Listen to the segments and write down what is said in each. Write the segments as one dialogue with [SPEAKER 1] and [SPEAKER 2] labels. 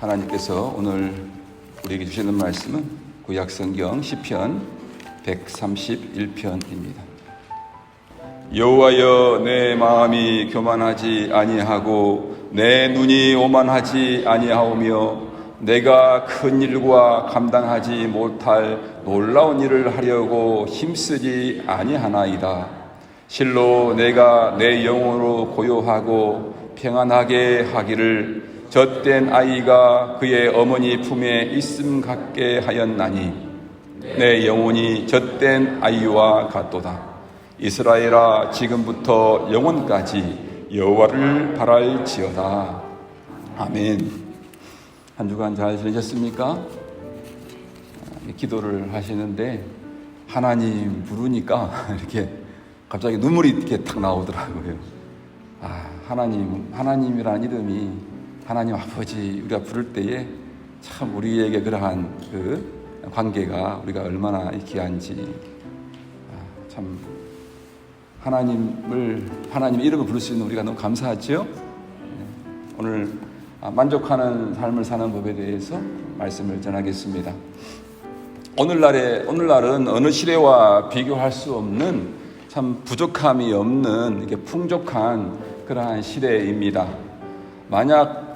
[SPEAKER 1] 하나님께서 오늘 우리에게 주시는 말씀은 구약성경 시편 131편입니다. 여호와여, 내 마음이 교만하지 아니하고 내 눈이 오만하지 아니하오며 내가 큰 일과 감당하지 못할 놀라운 일을 하려고 힘쓰지 아니하나이다. 실로 내가 내 영혼으로 고요하고 평안하게 하기를 젖된 아이가 그의 어머니 품에 있음 같게 하였나니 내 영혼이 젖된 아이와 같도다. 이스라엘아, 지금부터 영원까지 여호와를 바랄지어다. 아멘. 한 주간 잘 지내셨습니까? 기도를 하시는데 하나님 부르니까 이렇게 갑자기 눈물이 이렇게 탁 나오더라고요. 하나님이라는 이름이 하나님 아버지 우리가 부를 때에 참 우리에게 그러한 그 관계가 우리가 얼마나 귀한지, 참 하나님 이름을 부를 수 있는 우리가 너무 감사하죠. 오늘 만족하는 삶을 사는 법에 대해서 말씀을 전하겠습니다. 오늘날은 어느 시대와 비교할 수 없는 참 부족함이 없는 이렇게 풍족한 그러한 시대입니다. 만약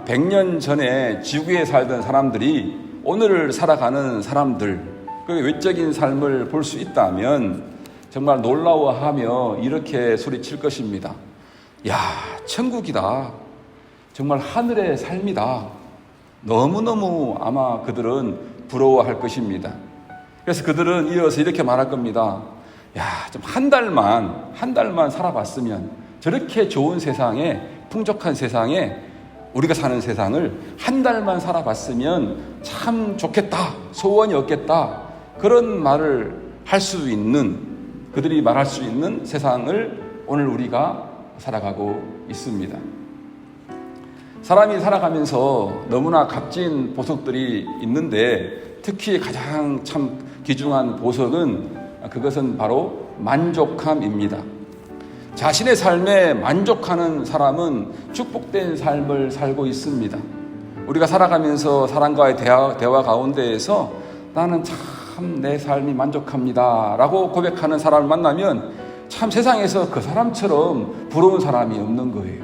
[SPEAKER 1] 100년 전에 지구에 살던 사람들이 오늘을 살아가는 사람들, 그 외적인 삶을 볼 수 있다면 정말 놀라워하며 이렇게 소리칠 것입니다. 야, 천국이다. 정말 하늘의 삶이다. 너무너무 아마 그들은 부러워할 것입니다. 그래서 그들은 이어서 이렇게 말할 겁니다. 야, 좀 한 달만 살아봤으면, 저렇게 좋은 세상에, 풍족한 세상에, 우리가 사는 세상을 한 달만 살아봤으면 참 좋겠다, 소원이 없겠다, 그런 말을 할 수 있는, 그들이 말할 수 있는 세상을 오늘 우리가 살아가고 있습니다. 사람이 살아가면서 너무나 값진 보석들이 있는데, 특히 가장 참 귀중한 보석은 그것은 바로 만족함입니다. 자신의 삶에 만족하는 사람은 축복된 삶을 살고 있습니다. 우리가 살아가면서 사람과의 대화 가운데에서 나는 참 내 삶이 만족합니다 라고 고백하는 사람을 만나면 참 세상에서 그 사람처럼 부러운 사람이 없는 거예요.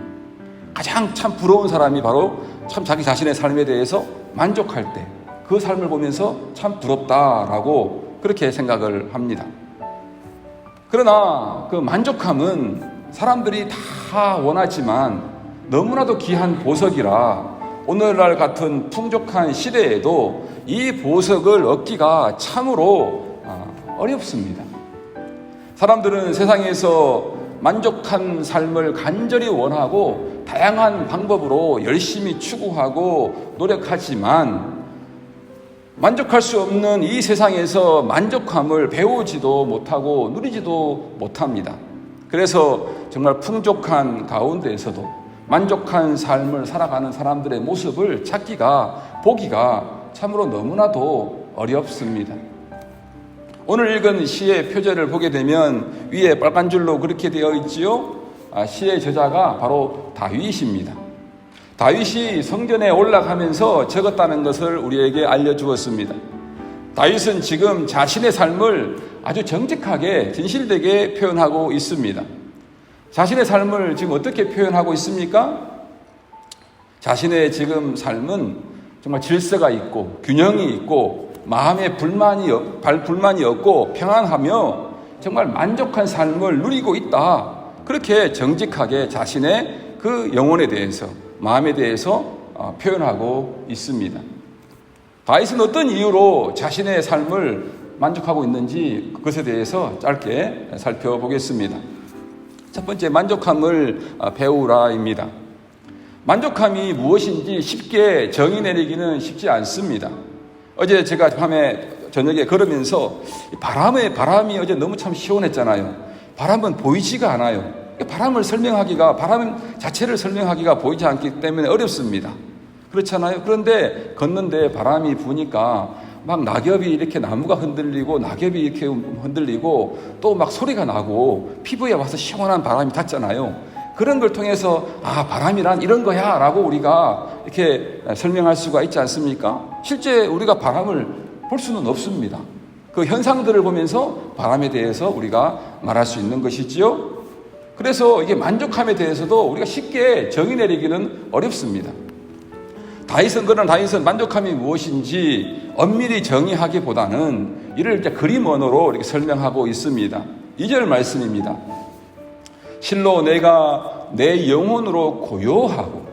[SPEAKER 1] 가장 참 부러운 사람이 바로 참 자기 자신의 삶에 대해서 만족할 때, 그 삶을 보면서 참 부럽다라고 그렇게 생각을 합니다. 그러나 그 만족함은 사람들이 다 원하지만 너무나도 귀한 보석이라 오늘날 같은 풍족한 시대에도 이 보석을 얻기가 참으로 어렵습니다. 사람들은 세상에서 만족한 삶을 간절히 원하고 다양한 방법으로 열심히 추구하고 노력하지만 만족할 수 없는 이 세상에서 만족함을 배우지도 못하고 누리지도 못합니다. 그래서 정말 풍족한 가운데에서도 만족한 삶을 살아가는 사람들의 모습을 보기가 참으로 너무나도 어렵습니다. 오늘 읽은 시의 표제를 보게 되면 위에 빨간 줄로 그렇게 되어 있지요. 시의 저자가 바로 다윗입니다. 다윗이 성전에 올라가면서 적었다는 것을 우리에게 알려주었습니다. 다윗은 지금 자신의 삶을 아주 정직하게 진실되게 표현하고 있습니다. 자신의 삶을 지금 어떻게 표현하고 있습니까? 자신의 지금 삶은 정말 질서가 있고 균형이 있고 마음에 불만이 없고 평안하며 정말 만족한 삶을 누리고 있다. 그렇게 정직하게 자신의 그 영혼에 대해서, 마음에 대해서 표현하고 있습니다. 다윗은 어떤 이유로 자신의 삶을 만족하고 있는지 그것에 대해서 짧게 살펴보겠습니다. 첫 번째, 만족함을 배우라입니다. 만족함이 무엇인지 쉽게 정의 내리기는 쉽지 않습니다. 어제 제가 저녁에 걸으면서 바람이 어제 너무 참 시원했잖아요. 바람은 보이지가 않아요. 바람 자체를 설명하기가 보이지 않기 때문에 어렵습니다. 그렇잖아요. 그런데 걷는데 바람이 부니까 막 낙엽이 이렇게 나무가 흔들리고 낙엽이 이렇게 흔들리고 또 막 소리가 나고 피부에 와서 시원한 바람이 닿잖아요. 그런 걸 통해서 바람이란 이런 거야 라고 우리가 이렇게 설명할 수가 있지 않습니까? 실제 우리가 바람을 볼 수는 없습니다. 그 현상들을 보면서 바람에 대해서 우리가 말할 수 있는 것이지요. 그래서 이게 만족함에 대해서도 우리가 쉽게 정의 내리기는 어렵습니다. 다윗은 만족함이 무엇인지 엄밀히 정의하기보다는 이를 이제 그림 언어로 이렇게 설명하고 있습니다. 2절 말씀입니다. 실로 내가 내 영혼으로 고요하고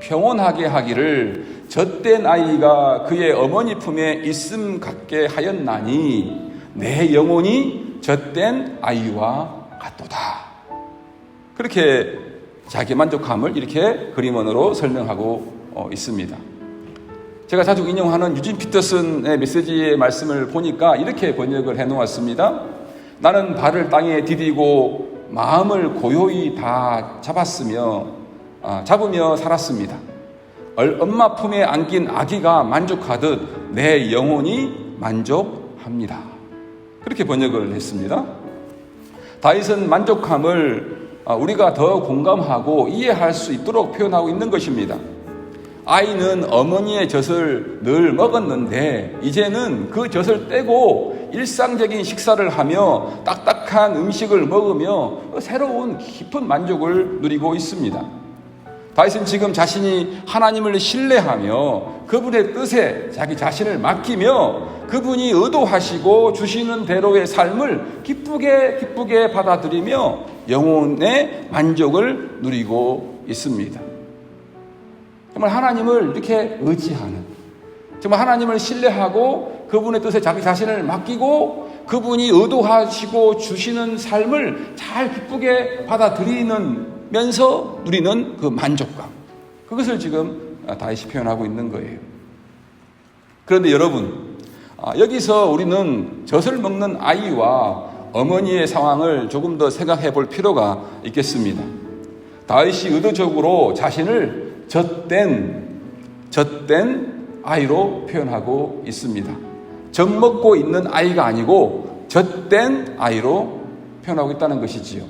[SPEAKER 1] 평온하게 하기를 젖된 아이가 그의 어머니 품에 있음 같게 하였나니 내 영혼이 젖된 아이와 같도다. 그렇게 자기 만족함을 이렇게 그림 언어로 설명하고 있습니다. 제가 자주 인용하는 유진 피터슨의 메시지의 말씀을 보니까 이렇게 번역을 해놓았습니다. 나는 발을 땅에 디디고 마음을 고요히 다 잡으며 살았습니다. 엄마 품에 안긴 아기가 만족하듯 내 영혼이 만족합니다. 그렇게 번역을 했습니다. 다윗은 만족함을 우리가 더 공감하고 이해할 수 있도록 표현하고 있는 것입니다. 아이는 어머니의 젖을 늘 먹었는데 이제는 그 젖을 떼고 일상적인 식사를 하며 딱딱한 음식을 먹으며 새로운 깊은 만족을 누리고 있습니다. 다윗은 지금 자신이 하나님을 신뢰하며 그분의 뜻에 자기 자신을 맡기며 그분이 의도하시고 주시는 대로의 삶을 기쁘게 받아들이며 영혼의 만족을 누리고 있습니다. 정말 하나님을 이렇게 의지하는, 정말 하나님을 신뢰하고 그분의 뜻에 자기 자신을 맡기고 그분이 의도하시고 주시는 삶을 잘 기쁘게 받아들이면서 누리는 그 만족감, 그것을 지금 다윗이 표현하고 있는 거예요. 그런데 여러분, 여기서 우리는 젖을 먹는 아이와 어머니의 상황을 조금 더 생각해 볼 필요가 있겠습니다. 다윗이 의도적으로 자신을 젖된 아이로 표현하고 있습니다. 젖 먹고 있는 아이가 아니고 젖된 아이로 표현하고 있다는 것이지요.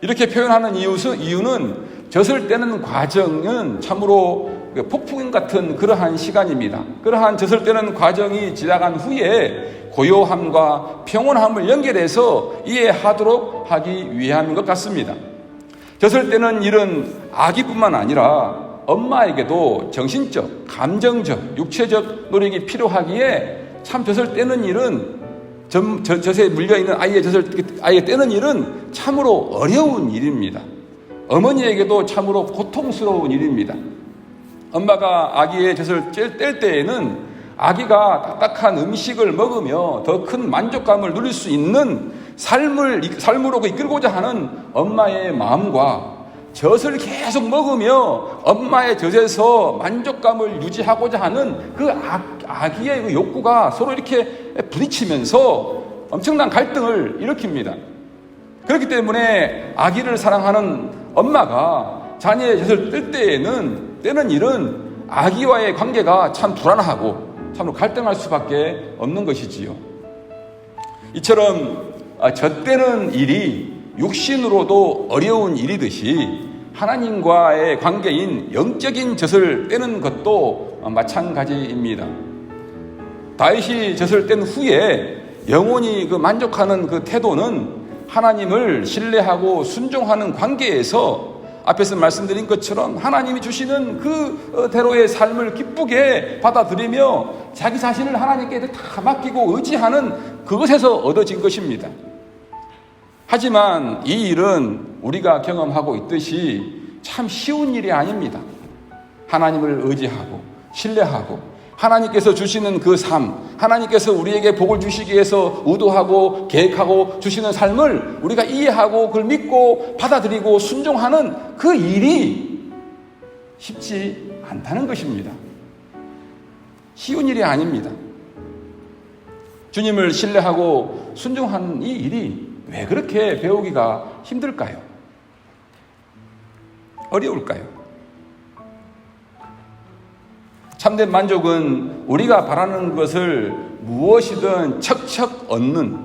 [SPEAKER 1] 이렇게 표현하는 이유는 젖을 떼는 과정은 참으로 폭풍 같은 그러한 시간입니다. 그러한 젖을 떼는 과정이 지나간 후에 고요함과 평온함을 연결해서 이해하도록 하기 위함인 것 같습니다. 젖을 떼는 일은 아기뿐만 아니라 엄마에게도 정신적, 감정적, 육체적 노력이 필요하기에 참 젖을 떼는 일은 젖에 물려있는 아이의 아이의 떼는 일은 참으로 어려운 일입니다. 어머니에게도 참으로 고통스러운 일입니다. 엄마가 아기의 젖을 뗄 때에는 아기가 딱딱한 음식을 먹으며 더 큰 만족감을 누릴 수 있는 삶으로 이끌고자 하는 엄마의 마음과 젖을 계속 먹으며 엄마의 젖에서 만족감을 유지하고자 하는 그 아기의 그 욕구가 서로 이렇게 부딪히면서 엄청난 갈등을 일으킵니다. 그렇기 때문에 아기를 사랑하는 엄마가 자녀의 젖을 떼는 일은 아기와의 관계가 참 불안하고 참으로 갈등할 수밖에 없는 것이지요. 이처럼 젖떼는 일이 육신으로도 어려운 일이듯이 하나님과의 관계인 영적인 젖을 떼는 것도 마찬가지입니다. 다윗이 젖을 뗀 후에 영혼이 만족하는 그 태도는 하나님을 신뢰하고 순종하는 관계에서 앞에서 말씀드린 것처럼 하나님이 주시는 그 대로의 삶을 기쁘게 받아들이며 자기 자신을 하나님께 다 맡기고 의지하는 그것에서 얻어진 것입니다. 하지만 이 일은 우리가 경험하고 있듯이 참 쉬운 일이 아닙니다. 하나님을 의지하고 신뢰하고 하나님께서 주시는 그 삶, 하나님께서 우리에게 복을 주시기 위해서 의도하고 계획하고 주시는 삶을 우리가 이해하고 그걸 믿고 받아들이고 순종하는 그 일이 쉽지 않다는 것입니다. 쉬운 일이 아닙니다. 주님을 신뢰하고 순종하는 이 일이 왜 그렇게 배우기가 힘들까요? 어려울까요? 참된 만족은 우리가 바라는 것을 무엇이든 척척 얻는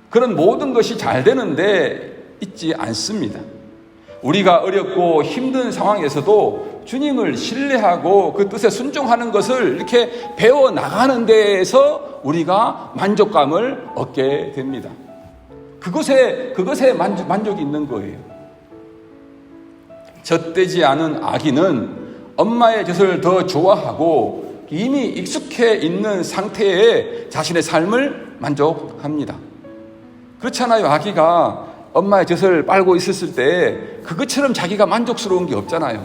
[SPEAKER 1] 그런 모든 것이 잘 되는데 있지 않습니다. 우리가 어렵고 힘든 상황에서도 주님을 신뢰하고 그 뜻에 순종하는 것을 이렇게 배워 나가는 데에서 우리가 만족감을 얻게 됩니다. 그것에 만족이 있는 거예요. 젖되지 않은 아기는 엄마의 젖을 더 좋아하고 이미 익숙해 있는 상태에 자신의 삶을 만족합니다. 그렇잖아요. 아기가 엄마의 젖을 빨고 있었을 때 그것처럼 자기가 만족스러운 게 없잖아요.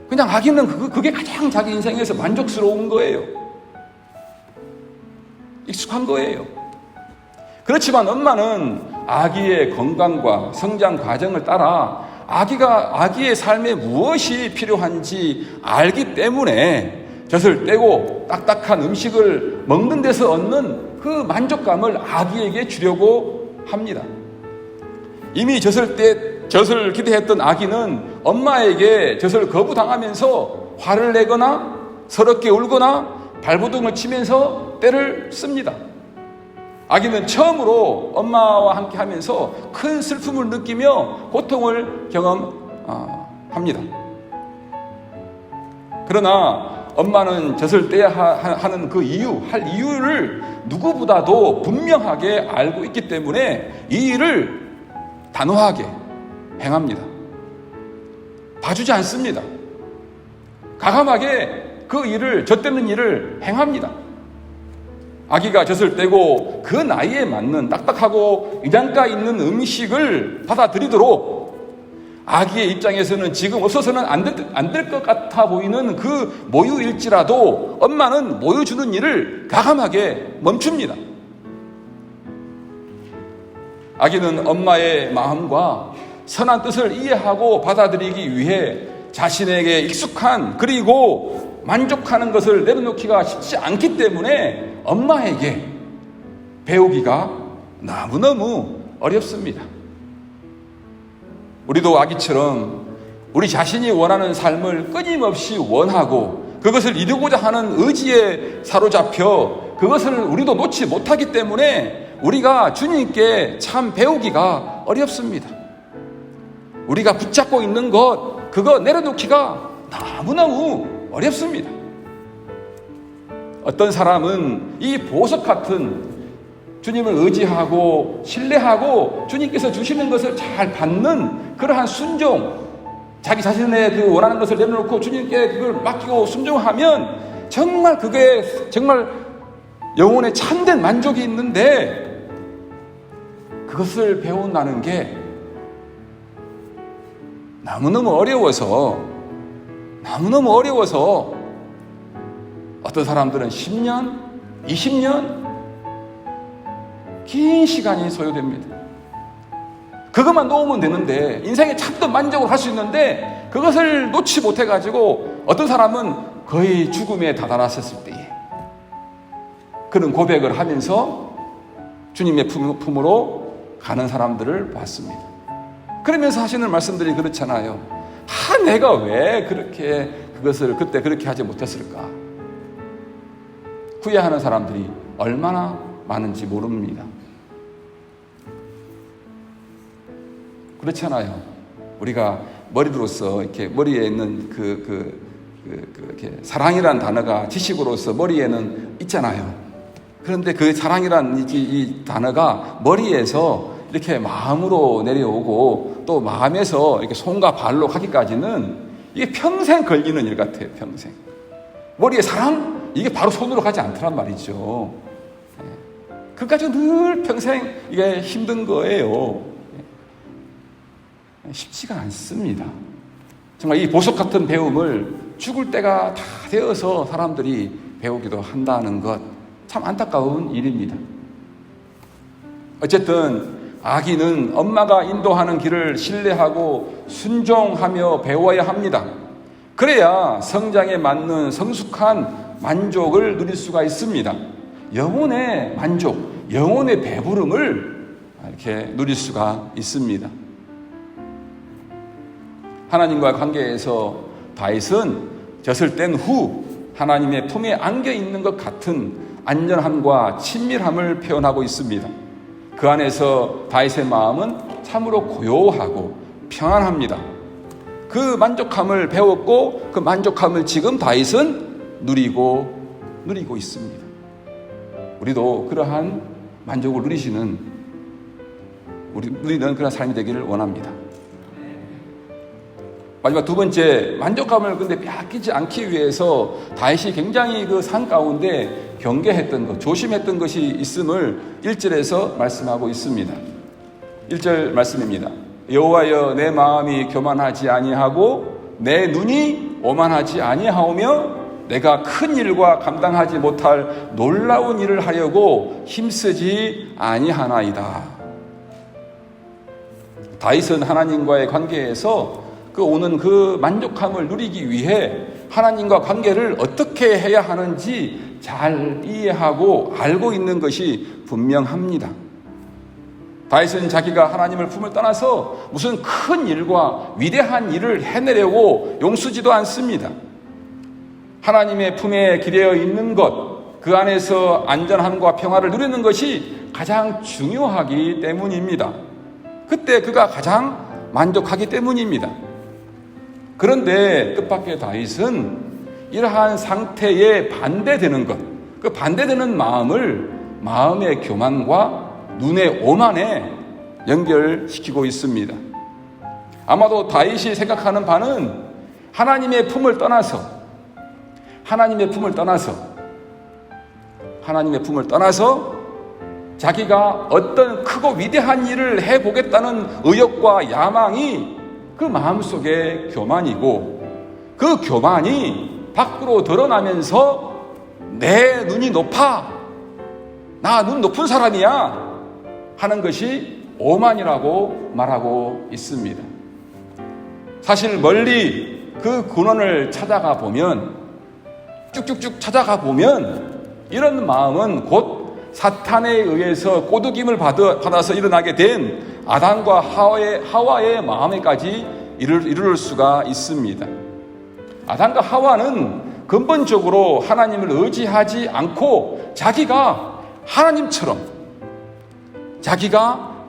[SPEAKER 1] 그냥 아기는 그게 가장 자기 인생에서 만족스러운 거예요. 익숙한 거예요. 그렇지만 엄마는 아기의 건강과 성장 과정을 따라 아기의 삶에 무엇이 필요한지 알기 때문에 젖을 떼고 딱딱한 음식을 먹는 데서 얻는 그 만족감을 아기에게 주려고 합니다. 이미 젖을 기대했던 아기는 엄마에게 젖을 거부당하면서 화를 내거나 서럽게 울거나 발버둥을 치면서 떼를 씁니다. 아기는 처음으로 엄마와 함께 하면서 큰 슬픔을 느끼며 고통을 경험합니다. 그러나 엄마는 젖을 떼야 하는 그 이유를 누구보다도 분명하게 알고 있기 때문에 이 일을 단호하게 행합니다. 봐주지 않습니다. 과감하게 젖 떼는 일을 행합니다. 아기가 젖을 떼고 그 나이에 맞는 딱딱하고 영양가 있는 음식을 받아들이도록 아기의 입장에서는 지금 없어서는 안 될 것 같아 보이는 그 모유일지라도 엄마는 모유 주는 일을 과감하게 멈춥니다. 아기는 엄마의 마음과 선한 뜻을 이해하고 받아들이기 위해 자신에게 익숙한 그리고 만족하는 것을 내려놓기가 쉽지 않기 때문에 엄마에게 배우기가 너무너무 어렵습니다. 우리도 아기처럼 우리 자신이 원하는 삶을 끊임없이 원하고 그것을 이루고자 하는 의지에 사로잡혀 그것을 우리도 놓지 못하기 때문에 우리가 주님께 참 배우기가 어렵습니다. 우리가 붙잡고 있는 그거 내려놓기가 너무너무 어렵습니다. 어떤 사람은 이 보석 같은 주님을 의지하고 신뢰하고 주님께서 주시는 것을 잘 받는 그러한 순종, 자기 자신의 그 원하는 것을 내려놓고 주님께 그걸 맡기고 순종하면 정말 그게 정말 영혼에 참된 만족이 있는데 그것을 배운다는 게 너무너무 어려워서 어떤 사람들은 10년, 20년 긴 시간이 소요됩니다. 그것만 놓으면 되는데 인생에 참된 만족을 할 수 있는데 그것을 놓지 못해가지고 어떤 사람은 거의 죽음에 다다랐을 때에 그런 고백을 하면서 주님의 품으로 가는 사람들을 봤습니다. 그러면서 하시는 말씀들이 그렇잖아요. 내가 왜 그것을 그때 그렇게 하지 못했을까? 후회하는 사람들이 얼마나 많은지 모릅니다. 그렇잖아요. 우리가 머리로서 이렇게 머리에 있는 이렇게 사랑이라는 단어가 지식으로서 머리에는 있잖아요. 그런데 그 사랑이라는 이 단어가 머리에서 이렇게 마음으로 내려오고 또 마음에서 이렇게 손과 발로 가기까지는 이게 평생 걸리는 일 같아요. 평생. 머리에 사랑? 이게 바로 손으로 가지 않더란 말이죠. 그까지 늘 평생 이게 힘든 거예요. 쉽지가 않습니다. 정말 이 보석 같은 배움을 죽을 때가 다 되어서 사람들이 배우기도 한다는 것, 참 안타까운 일입니다. 어쨌든 아기는 엄마가 인도하는 길을 신뢰하고 순종하며 배워야 합니다. 그래야 성장에 맞는 성숙한 만족을 누릴 수가 있습니다. 영혼의 만족, 영혼의 배부름을 이렇게 누릴 수가 있습니다. 하나님과 관계에서 다윗은 젖을 뗀 후 하나님의 품에 안겨 있는 것 같은 안전함과 친밀함을 표현하고 있습니다. 그 안에서 다윗의 마음은 참으로 고요하고 평안합니다. 그 만족함을 배웠고 그 만족함을 지금 다윗은 누리고 있습니다. 우리도 그러한 만족을 누리는 그런 삶이 되기를 원합니다. 마지막 두 번째, 만족감을 근데 빼앗기지 않기 위해서 다윗이 굉장히 그 산 가운데 경계했던 것, 조심했던 것이 있음을 1절에서 말씀하고 있습니다. 1절 말씀입니다. 여호와여, 내 마음이 교만하지 아니하고 내 눈이 오만하지 아니하오며 내가 큰 일과 감당하지 못할 놀라운 일을 하려고 힘쓰지 아니하나이다. 다윗은 하나님과의 관계에서 오는 그 만족함을 누리기 위해 하나님과 관계를 어떻게 해야 하는지 잘 이해하고 알고 있는 것이 분명합니다. 다윗은 자기가 하나님을 품을 떠나서 무슨 큰 일과 위대한 일을 해내려고 용쓰지도 않습니다. 하나님의 품에 기대어 있는 것, 그 안에서 안전함과 평화를 누리는 것이 가장 중요하기 때문입니다. 그때 그가 가장 만족하기 때문입니다. 그런데 뜻밖의 다윗은 이러한 상태에 반대되는 것, 그 반대되는 마음을 마음의 교만과 눈의 오만에 연결시키고 있습니다. 아마도 다윗이 생각하는 바는 하나님의 품을 떠나서 자기가 어떤 크고 위대한 일을 해보겠다는 의욕과 야망이 그 마음속에 교만이고, 그 교만이 밖으로 드러나면서 내 눈이 높아, 나 눈 높은 사람이야 하는 것이 오만이라고 말하고 있습니다. 사실 멀리 그 근원을 찾아가 보면, 쭉쭉쭉 찾아가 보면 이런 마음은 곧 사탄에 의해서 꼬드김을 받아서 일어나게 된 아담과 하와의 마음에까지 이르를 수가 있습니다. 아담과 하와는 근본적으로 하나님을 의지하지 않고 자기가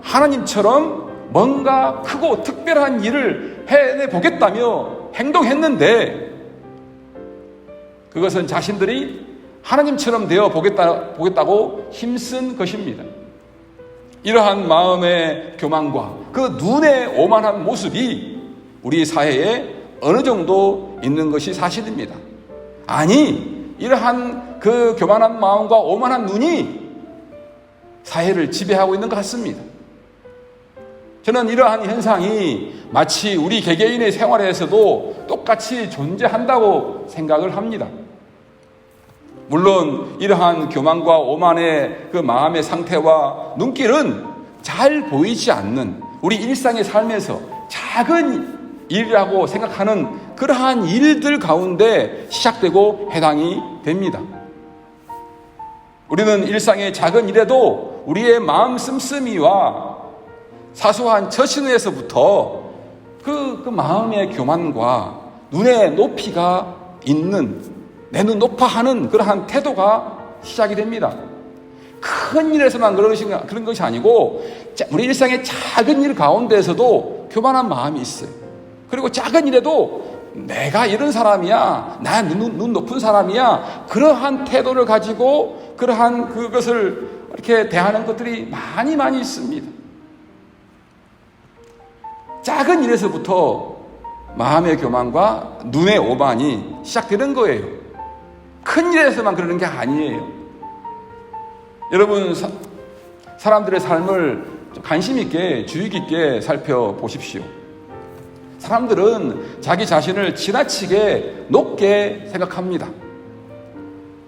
[SPEAKER 1] 하나님처럼 뭔가 크고 특별한 일을 해내보겠다며 행동했는데, 그것은 자신들이 하나님처럼 되어 보겠다고 힘쓴 것입니다. 이러한 마음의 교만과 그 눈의 오만한 모습이 우리 사회에 어느 정도 있는 것이 사실입니다. 아니, 이러한 그 교만한 마음과 오만한 눈이 사회를 지배하고 있는 것 같습니다. 저는 이러한 현상이 마치 우리 개개인의 생활에서도 똑같이 존재한다고 생각을 합니다. 물론 이러한 교만과 오만의 그 마음의 상태와 눈길은 잘 보이지 않는 우리 일상의 삶에서 작은 일이라고 생각하는 그러한 일들 가운데 시작되고 해당이 됩니다. 우리는 일상의 작은 일에도 우리의 마음 씀씀이와 사소한 처신에서부터 그 마음의 교만과 눈의 높이가 있는, 내 눈 높아 하는 그러한 태도가 시작이 됩니다. 큰 일에서만 그런 것이 아니고 우리 일상의 작은 일 가운데에서도 교만한 마음이 있어요. 그리고 작은 일에도 내가 이런 사람이야, 나 눈 높은 사람이야, 그러한 태도를 가지고 그러한 그것을 이렇게 대하는 것들이 많이 있습니다. 작은 일에서부터 마음의 교만과 눈의 오만이 시작되는 거예요. 큰 일에서만 그러는 게 아니에요. 여러분, 사람들의 삶을 관심 있게, 주의 깊게 살펴보십시오. 사람들은 자기 자신을 지나치게 높게 생각합니다.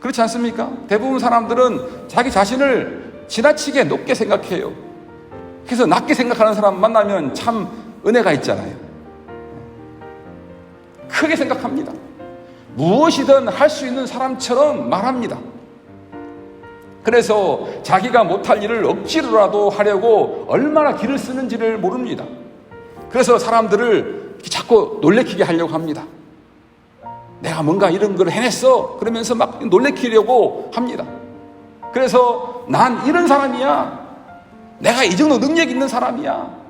[SPEAKER 1] 그렇지 않습니까? 대부분 사람들은 자기 자신을 지나치게 높게 생각해요. 그래서 낮게 생각하는 사람 만나면 참 은혜가 있잖아요. 크게 생각합니다. 무엇이든 할 수 있는 사람처럼 말합니다. 그래서 자기가 못할 일을 억지로라도 하려고 얼마나 기를 쓰는지를 모릅니다. 그래서 사람들을 자꾸 놀래키게 하려고 합니다. 내가 뭔가 이런 걸 해냈어, 그러면서 막 놀래키려고 합니다. 그래서 난 이런 사람이야, 내가 이 정도 능력 있는 사람이야,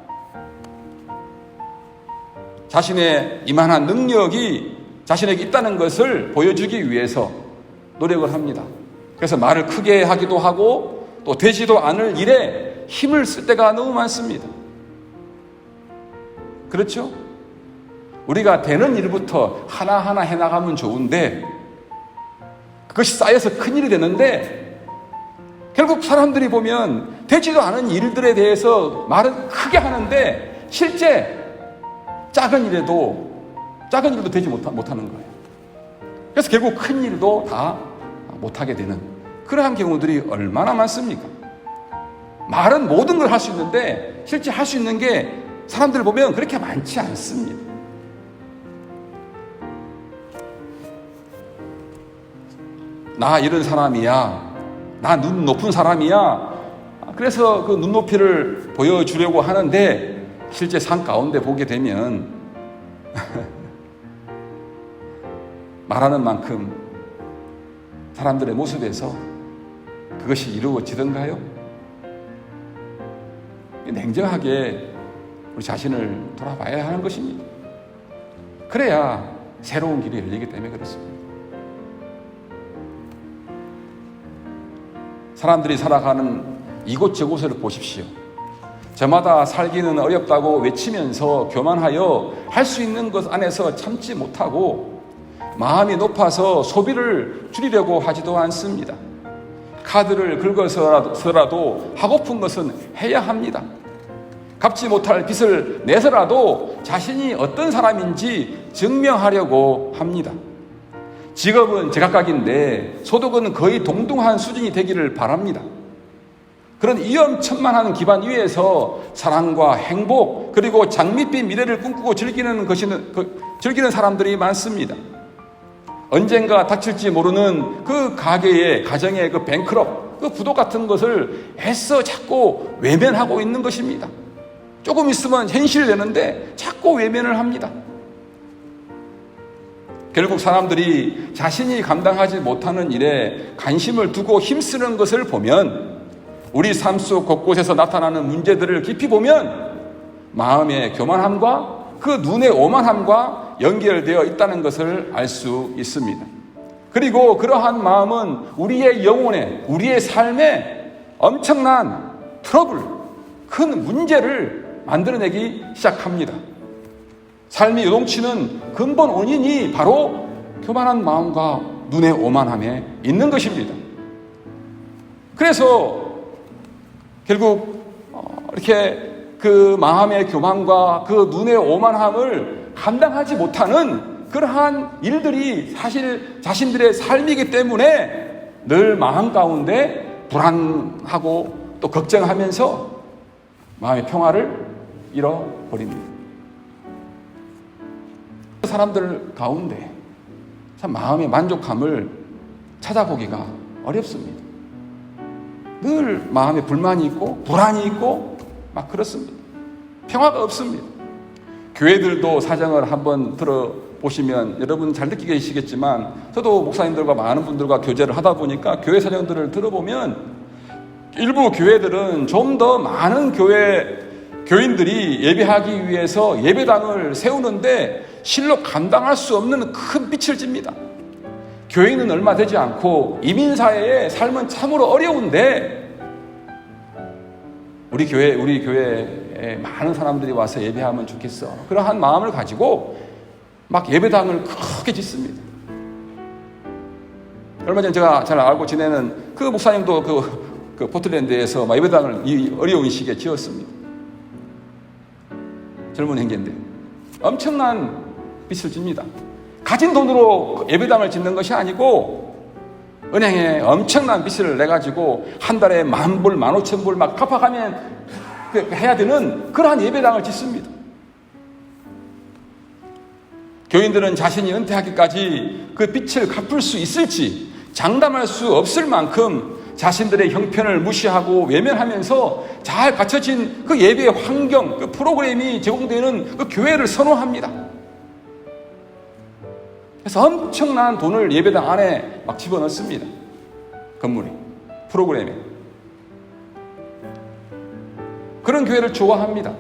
[SPEAKER 1] 자신의 이만한 능력이 자신에게 있다는 것을 보여주기 위해서 노력을 합니다. 그래서 말을 크게 하기도 하고 또 되지도 않을 일에 힘을 쓸 때가 너무 많습니다. 그렇죠? 우리가 되는 일부터 하나하나 해나가면 좋은데 그것이 쌓여서 큰일이 되는데 결국 사람들이 보면 되지도 않은 일들에 대해서 말은 크게 하는데 실제 작은 일도 되지 못하는 거예요. 그래서 결국 큰 일도 다 못하게 되는 그러한 경우들이 얼마나 많습니까? 말은 모든 걸 할 수 있는데 실제 할 수 있는 게 사람들 보면 그렇게 많지 않습니다. 나 이런 사람이야. 나 눈 높은 사람이야. 그래서 그 눈높이를 보여주려고 하는데 실제 산 가운데 보게 되면 말하는 만큼 사람들의 모습에서 그것이 이루어지던가요? 냉정하게 우리 자신을 돌아봐야 하는 것입니다. 그래야 새로운 길이 열리기 때문에 그렇습니다. 사람들이 살아가는 이곳저곳을 보십시오. 저마다 살기는 어렵다고 외치면서 교만하여 할 수 있는 것 안에서 참지 못하고 마음이 높아서 소비를 줄이려고 하지도 않습니다. 카드를 긁어서라도 하고픈 것은 해야 합니다. 갚지 못할 빚을 내서라도 자신이 어떤 사람인지 증명하려고 합니다. 직업은 제각각인데 소득은 거의 동등한 수준이 되기를 바랍니다. 그런 위험천만한 기반 위에서 사랑과 행복 그리고 장밋빛 미래를 꿈꾸고 즐기는 사람들이 많습니다. 언젠가 닥칠지 모르는 그 가정의 그 뱅크럽, 그 부도 같은 것을 애써 자꾸 외면하고 있는 것입니다. 조금 있으면 현실이 되는데 자꾸 외면을 합니다. 결국 사람들이 자신이 감당하지 못하는 일에 관심을 두고 힘쓰는 것을 보면 우리 삶 속 곳곳에서 나타나는 문제들을 깊이 보면 마음의 교만함과 그 눈의 오만함과 연결되어 있다는 것을 알 수 있습니다. 그리고 그러한 마음은 우리의 영혼에, 우리의 삶에 엄청난 트러블, 큰 문제를 만들어내기 시작합니다. 삶이 요동치는 근본 원인이 바로 교만한 마음과 눈의 오만함에 있는 것입니다. 그래서 결국 이렇게 그 마음의 교만과 그 눈의 오만함을 감당하지 못하는 그러한 일들이 사실 자신들의 삶이기 때문에 늘 마음 가운데 불안하고 또 걱정하면서 마음의 평화를 잃어버립니다. 사람들 가운데 참 마음의 만족함을 찾아보기가 어렵습니다. 늘 마음에 불만이 있고 불안이 있고 막 그렇습니다. 평화가 없습니다. 교회들도 사정을 한번 들어보시면 여러분 잘 느끼시겠지만 저도 목사님들과 많은 분들과 교제를 하다 보니까 교회 사정들을 들어보면 일부 교회들은 좀 더 많은 교인들이 예배하기 위해서 예배당을 세우는데 실로 감당할 수 없는 큰 빚을 집니다. 교인은 얼마 되지 않고 이민사회의 삶은 참으로 어려운데 우리 교회에 많은 사람들이 와서 예배하면 좋겠어. 그러한 마음을 가지고 막 예배당을 크게 짓습니다. 얼마 전에 제가 잘 알고 지내는 그 목사님도 그 포틀랜드에서 막 예배당을 이 어려운 시기에 지었습니다. 젊은 형제인데 엄청난 빚을 집니다. 가진 돈으로 예배당을 짓는 것이 아니고 은행에 엄청난 빚을 내가지고 한 달에 10,000불, 15,000불 막 갚아가면 해야 되는 그러한 예배당을 짓습니다. 교인들은 자신이 은퇴하기까지 그 빚을 갚을 수 있을지 장담할 수 없을 만큼 자신들의 형편을 무시하고 외면하면서 잘 갖춰진 그 예배의 환경, 그 프로그램이 제공되는 그 교회를 선호합니다. 그래서 엄청난 돈을 예배당 안에 막 집어넣습니다. 건물에, 프로그램에. 그런 교회를 좋아합니다.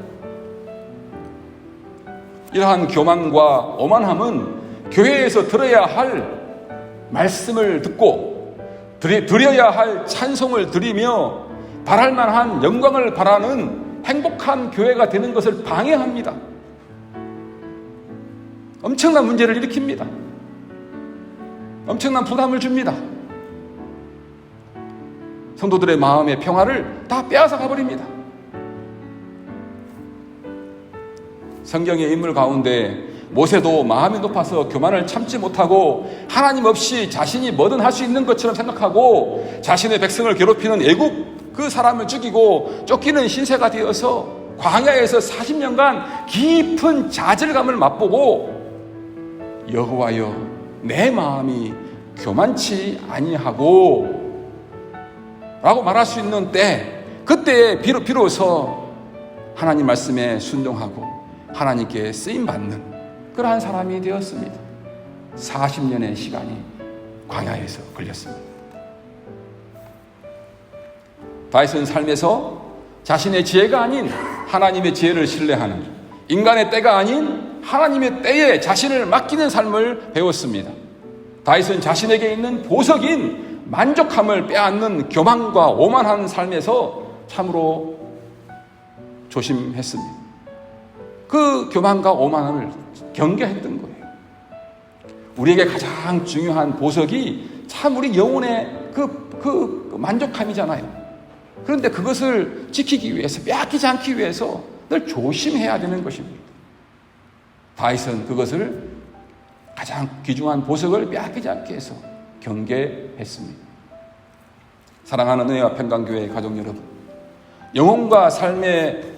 [SPEAKER 1] 이러한 교만과 오만함은 교회에서 들어야 할 말씀을 듣고 드려야 할 찬송을 드리며 바랄 만한 영광을 바라는 행복한 교회가 되는 것을 방해합니다. 엄청난 문제를 일으킵니다. 엄청난 부담을 줍니다. 성도들의 마음의 평화를 다 빼앗아 가버립니다. 성경의 인물 가운데 모세도 마음이 높아서 교만을 참지 못하고 하나님 없이 자신이 뭐든 할 수 있는 것처럼 생각하고 자신의 백성을 괴롭히는 애국 그 사람을 죽이고 쫓기는 신세가 되어서 광야에서 40년간 깊은 좌절감을 맛보고 여호와여 내 마음이 교만치 아니하고 라고 말할 수 있는 때, 그때에 비로소 하나님 말씀에 순종하고 하나님께 쓰임받는 그러한 사람이 되었습니다. 40년의 시간이 광야에서 걸렸습니다. 다윗은 삶에서 자신의 지혜가 아닌 하나님의 지혜를 신뢰하는, 인간의 때가 아닌 하나님의 때에 자신을 맡기는 삶을 배웠습니다. 다윗은 자신에게 있는 보석인 만족함을 빼앗는 교만과 오만한 삶에서 참으로 조심했습니다. 그 교만과 오만함을 경계했던 거예요. 우리에게 가장 중요한 보석이 참 우리 영혼의 그 만족함이잖아요. 그런데 그것을 지키기 위해서, 빼앗기지 않기 위해서 늘 조심해야 되는 것입니다. 다윗은 그것을 가장 귀중한 보석을 빼앗기지 않게 해서 경계했습니다. 사랑하는 은혜와 평강교회 가족 여러분, 영혼과 삶의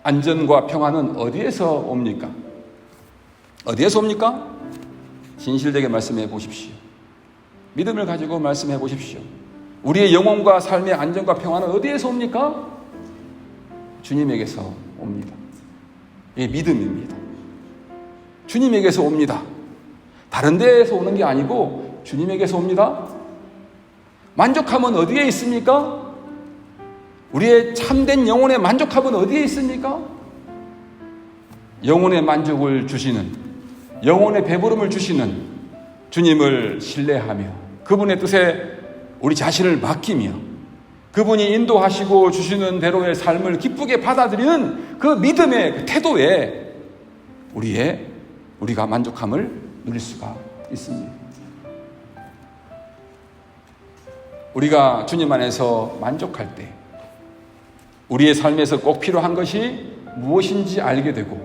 [SPEAKER 1] 안전과 평화는 어디에서 옵니까? 어디에서 옵니까? 진실되게 말씀해 보십시오. 믿음을 가지고 말씀해 보십시오. 우리의 영혼과 삶의 안전과 평화는 어디에서 옵니까? 주님에게서 옵니다. 이게 믿음입니다. 주님에게서 옵니다. 다른 데에서 오는 게 아니고 주님에게서 옵니다. 만족함은 어디에 있습니까? 우리의 참된 영혼의 만족함은 어디에 있습니까? 영혼의 만족을 주시는, 영혼의 배부름을 주시는 주님을 신뢰하며 그분의 뜻에 우리 자신을 맡기며 그분이 인도하시고 주시는 대로의 삶을 기쁘게 받아들이는 그 믿음의 그 태도에 우리가 만족함을 누릴 수가 있습니다. 우리가 주님 안에서 만족할 때 우리의 삶에서 꼭 필요한 것이 무엇인지 알게 되고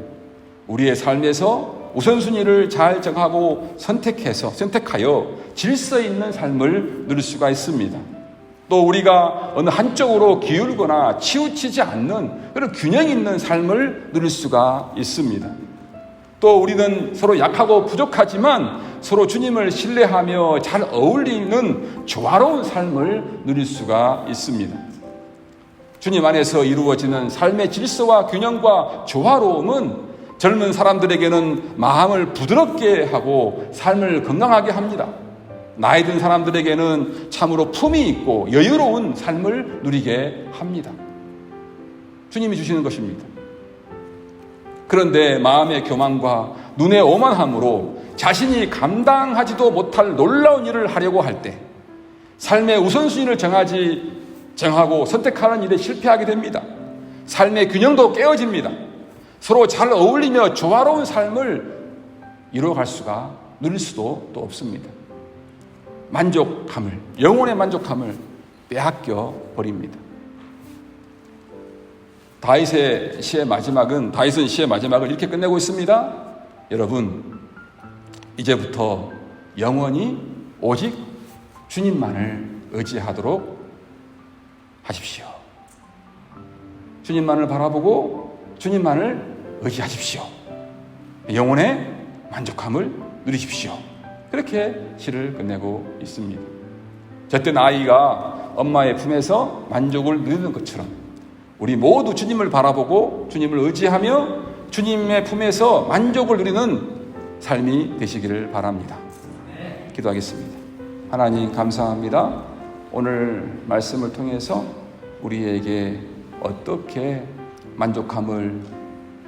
[SPEAKER 1] 우리의 삶에서 우선순위를 잘 정하고 선택하여 질서 있는 삶을 누릴 수가 있습니다. 또 우리가 어느 한쪽으로 기울거나 치우치지 않는 그런 균형 있는 삶을 누릴 수가 있습니다. 또 우리는 서로 약하고 부족하지만 서로 주님을 신뢰하며 잘 어울리는 조화로운 삶을 누릴 수가 있습니다. 주님 안에서 이루어지는 삶의 질서와 균형과 조화로움은 젊은 사람들에게는 마음을 부드럽게 하고 삶을 건강하게 합니다. 나이 든 사람들에게는 참으로 품이 있고 여유로운 삶을 누리게 합니다. 주님이 주시는 것입니다. 그런데 마음의 교만과 눈의 오만함으로 자신이 감당하지도 못할 놀라운 일을 하려고 할 때 삶의 우선순위를 정하고 선택하는 일에 실패하게 됩니다. 삶의 균형도 깨어집니다. 서로 잘 어울리며 조화로운 삶을 이루어갈 수가, 누릴 수도 또 없습니다. 만족함을, 영혼의 만족함을 빼앗겨 버립니다. 다윗은 시의 마지막을 이렇게 끝내고 있습니다. 여러분, 이제부터 영원히 오직 주님만을 의지하도록 하십시오. 주님만을 바라보고 주님만을 의지하십시오. 영혼의 만족함을 누리십시오. 그렇게 시를 끝내고 있습니다. 젖된 아이가 엄마의 품에서 만족을 누리는 것처럼 우리 모두 주님을 바라보고 주님을 의지하며 주님의 품에서 만족을 누리는 삶이 되시기를 바랍니다. 기도하겠습니다. 하나님 감사합니다. 오늘 말씀을 통해서 우리에게 어떻게 만족함을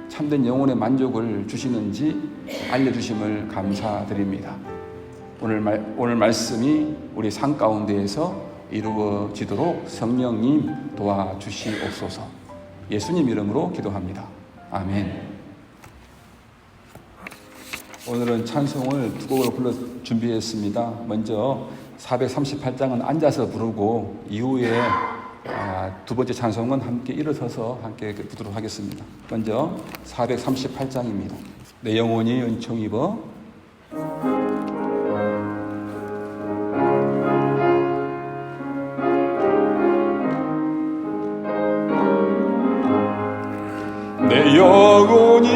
[SPEAKER 1] 참된 영혼의 만족을 주시는지 알려주심을 감사드립니다. 오늘 말씀이 우리 삶 가운데에서 이루어지도록 성령님 도와주시옵소서. 예수님 이름으로 기도합니다. 아멘. 오늘은 찬송을 두 곡을 불러 준비했습니다. 먼저 438장은 앉아서 부르고 이후에 두 번째 찬송은 함께 일어서서 함께 부르도록 하겠습니다. 먼저 438장입니다. 내 영혼이 은총 입어 내 영혼이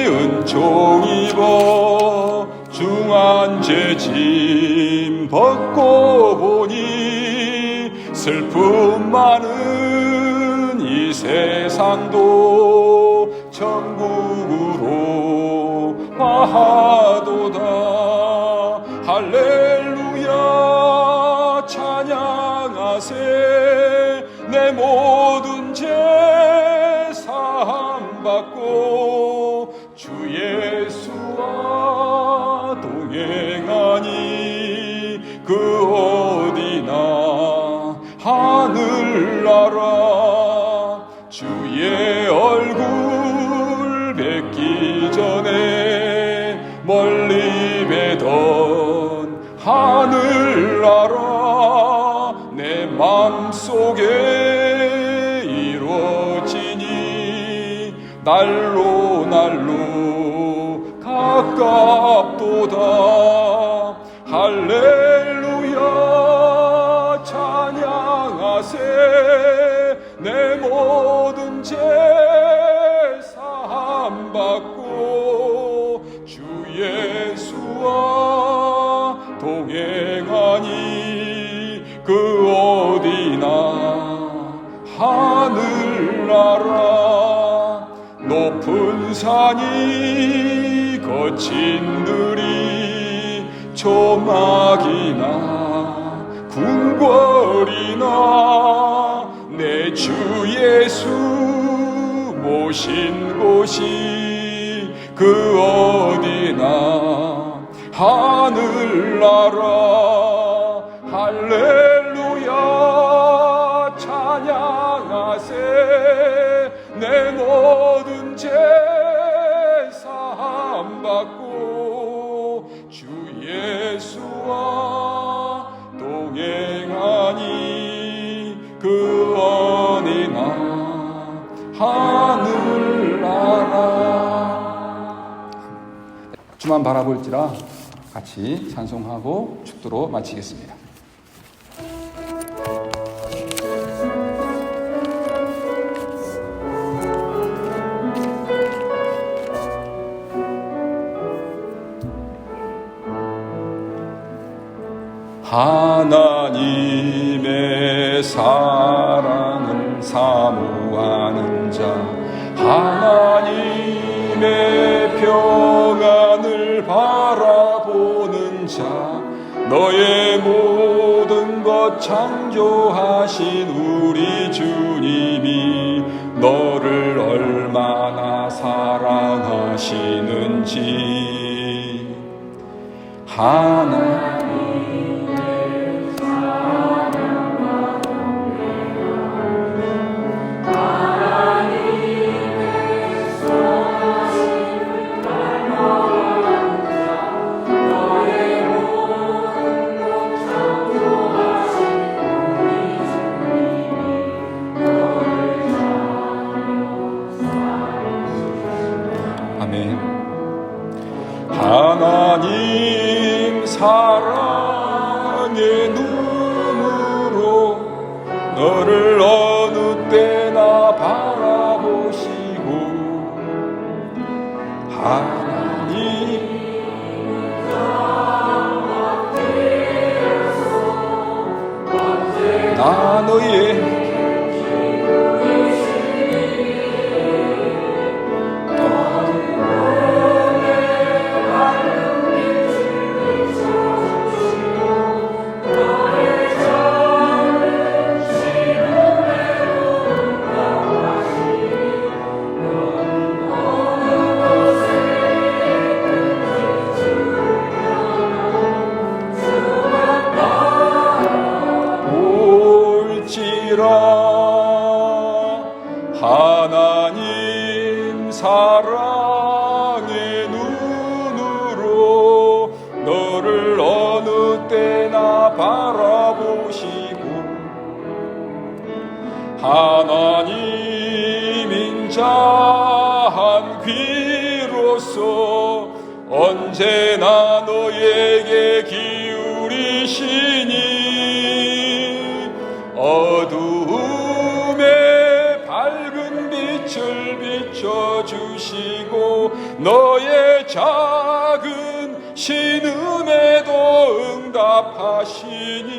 [SPEAKER 1] 은총 입어 중한 죄짐 벗고 보니 슬픔 많은 이 세상도 천국으로 화하도다. 할렐루야 찬양하세. 내 모든 죄 사함받고 주 예수와 동행하니 그 어디나 하늘나라. 주의 얼굴 뵙기 전에 멀리 뵈던 하늘나라 내 맘속에 이루어지니 날로 가깝도다. 할렐루야 찬양하세. 내 모든 죄 사함받고 주 예수와 동행하니 그 어디나 하늘나라. 높은 산이 거친 들이 조막이나 궁궐이나 내 주 예수 모신 곳이 그 어디나 하늘나라. 할렐루야 찬양하세. 내 모든 죄 사함받고 주 예수와 동행하니 그 어디나 하늘나라. 주만 바라볼지라. 같이 찬송하고 축도로 마치겠습니다. 하나님의 사랑을 사모하는 자, 하나님의 평안을 바라보는 자, 너의 모든 것 창조하신 우리 주님이 너를 얼마나 사랑하시는지. 하나님 사랑의 눈으로 너를 어느 때나 바라보시고 하나님 나 너의 하나님 사랑의 눈으로 너를 어느 때나 바라보시고 하나님 인자한 귀로서 언제나 너에게 기울이시니 어두움에 밝은 빛을 비춰주시고 너의 작은 신음에도 응답하시니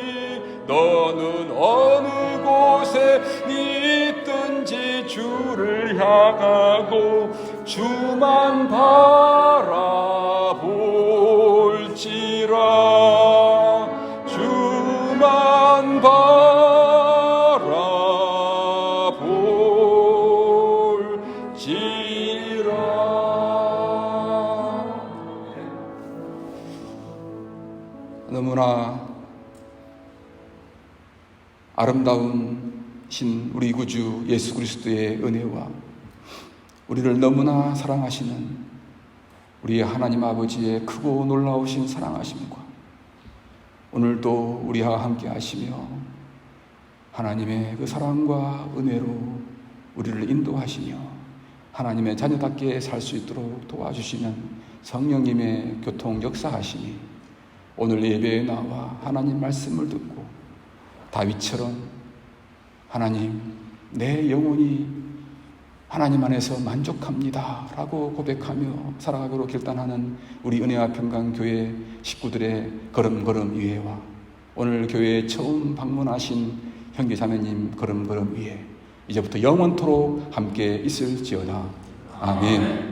[SPEAKER 1] 너는 어느 곳에 있든지 주를 향하고 주만 바라볼지라 주만 바라볼지라. 너무나 아름다운 신 우리 구주 예수 그리스도의 은혜와 우리를 너무나 사랑하시는 우리 하나님 아버지의 크고 놀라우신 사랑하심과 오늘도 우리와 함께 하시며 하나님의 그 사랑과 은혜로 우리를 인도하시며 하나님의 자녀답게 살 수 있도록 도와주시는 성령님의 교통 역사하심이 오늘 예배에 나와 하나님 말씀을 듣고 다윗처럼 하나님 내 영혼이 하나님 안에서 만족합니다 라고 고백하며 살아가기로 결단하는 우리 은혜와 평강교회 식구들의 걸음걸음 위에와 오늘 교회에 처음 방문하신 형제자매님 걸음걸음 위에 이제부터 영원토록 함께 있을지어다. 아멘.